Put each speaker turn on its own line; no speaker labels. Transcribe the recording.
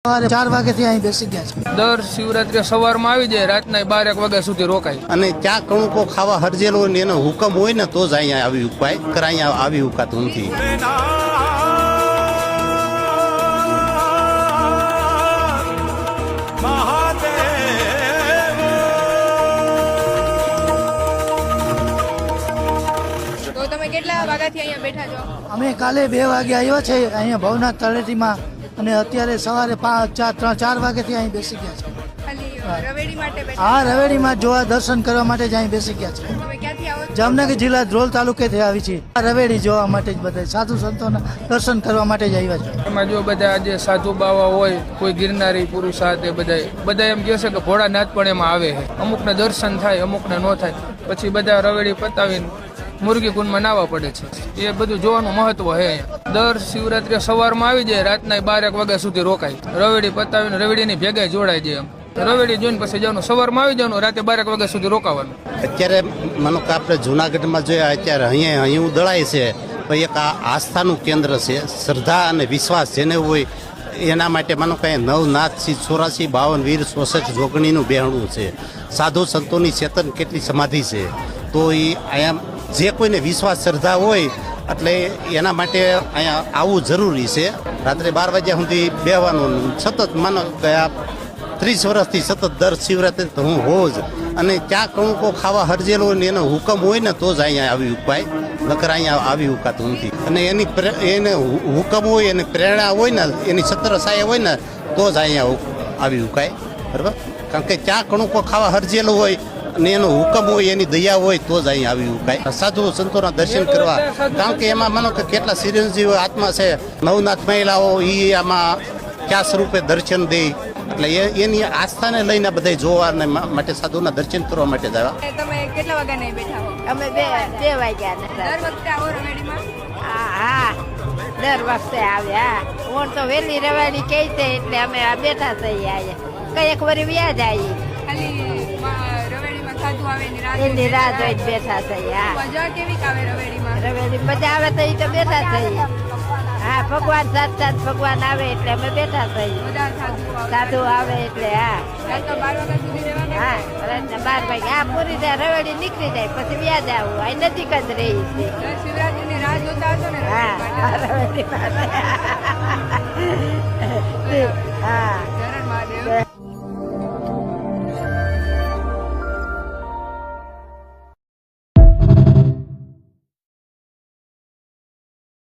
સવારે 4 વાગ્યાથી અહીં બેસી ગયા છે।
દર શિવરાત્રી સવારમાં આવી જાય, રાતના 12 વાગ્યા સુધી રોકાય।
અને ત્યાં કણુકો ખાવા હરજેલો હોય ને એનો હુકમ હોય ને તો જ અહીંયા આવી ઉપાય કર, અહીંયા આવી ઉકાતું નથી।
તો તમે કેટલા વાગ્યાથી અહીંયા બેઠા છો?
અમે કાલે 2 વાગે આવ્યા છે અહીંયા ભવનાથ તળેટીમાં, અને અત્યારે સવારે 4 વાગ્યાથી અહીં બેસી ગયા છે।
ખાલી રવેડી માટે બેઠા?
હા, રવેડીમાં જોવા દર્શન કરવા માટે જ અહીં બેસી ગયા છે।
તમે ક્યાંથી આવો છો?
જામનગર જિલ્લા ધ્રોલ તાલુકેથી આવી છે। આ રવેડી જોવા માટે જ બધા સાધુ સંતોના દર્શન કરવા માટે જ આવ્યા છે।
એમાં જો બધા આજે સાધુ બાવા હોય, કોઈ ગિરનારી પુરુષ સાથે બધા એમ કહે છે કે ભોળાનાથ પણ એમાં આવે છે। અમુકને દર્શન થાય, અમુકને ન થાય, પછી બધા રવેડી પતાવીને મુરગી કુંડમાં નાવા પડે છે। એ બધું જોવાનું મહત્વ છે। દર શિવરાત્રી સવારમાં આવી જાય, રાતના 12 વાગ્યા સુધી રોકાય। રવેડી પતાવીને રવેડીની ભેગા જોડાય જાય। રવેડી જોઈને પછી જવાનું, સવારમાં આવી જવાનું, રાતે 12 વાગ્યા સુધી રોકાવાનું।
અત્યારે માનો કે આપણે જુનાગઢમાં જોયા, અત્યારે અહીંયા દળાય છે, તો એક આ આસ્થાનું કેન્દ્ર છે। શ્રદ્ધા અને વિશ્વાસ જેને હોય એના માટે માનો કે નવનાથથી 84 52 વીર 64 જોગણીનું બેહણું છે। સાધુ સંતોની ચેતન કેટલી સમાધિ છે, તો એ અહીંયા જે કોઈને વિશ્વાસ શ્રદ્ધા હોય એટલે એના માટે અહીંયા આવવું જરૂરી છે। રાત્રે 12 વાગ્યા સુધી બેહવાનું, સતત માનો કે આ 30 વર્ષથી સતત દર શિવરાત્રી તો હું હોઉં જ। અને ત્યાં કણુકો ખાવા હરજેલો હોય ને એનો હુકમ હોય ને તો જ અહીંયા આવી ઉપાય, નકર અહીંયા આવી ઉકાતું નથી। અને એને હુકમ હોય, એની પ્રેરણા હોય ને, એની છત્રછાયા હોય ને તો જ અહીંયા આવી ઉકાય, બરાબર। કારણ કે ત્યાં કણુકો ખાવા હરજેલો હોય અને એનો હુકમ હોય, એની દયા હોય તો જ અહીંયા આવી ઉકાય। સાધુ સંતોના દર્શન કરવા, કારણ કે એમાં માનો કે કેટલા ચિરંજીવ આત્મા છે, નવનાથ મહિલાઓ એ આમાં કયા સ્વરૂપે દર્શન દે, એટલે એની આસ્થાને લઈને બધા જોવા માટે સાધુના દર્શન કરવા માટે જ આવ્યા।
તમે કેટલા વાગ્યા નહીં બેઠા હો?
અમે બે વાગ્યા
દર વખતે આવો રવેડીમાં?
હા, દર વખતે આવ્યા। હું તો વેલી રવાડી કહી છે એટલે અમે આ બેઠા થઈએ અહીંયા, કઈક વરી વ્યાજ આવી
ખાલી રવેડીમાં સાધુ આવે એની રાહ
એની રાહ જોઈ બેઠા થઈએ। હા,
મજા કેવી આવે રવેડીમાં?
રવેલી મજા આવે તો એ તો બેઠા થઈએ। હા, ભગવાન સાત ભગવાન આવે એટલે અમે બેઠા થઈએ।
બધા સાધુ આવે?
સાધુ આવે એટલે હા,
રાતના 12 વાગ્યા સુધી રહેવાના?
હા, રાતના 12 વાગે હા પૂરી જાય, રવેડી નીકળી જાય પછી વ્યાજ આવું, અહીં નજીક જ રહી છે।
દર શિવરાત્રીની રાહ જોતા હશો ને
હા,
રવેડી માટે?
રવેડી હા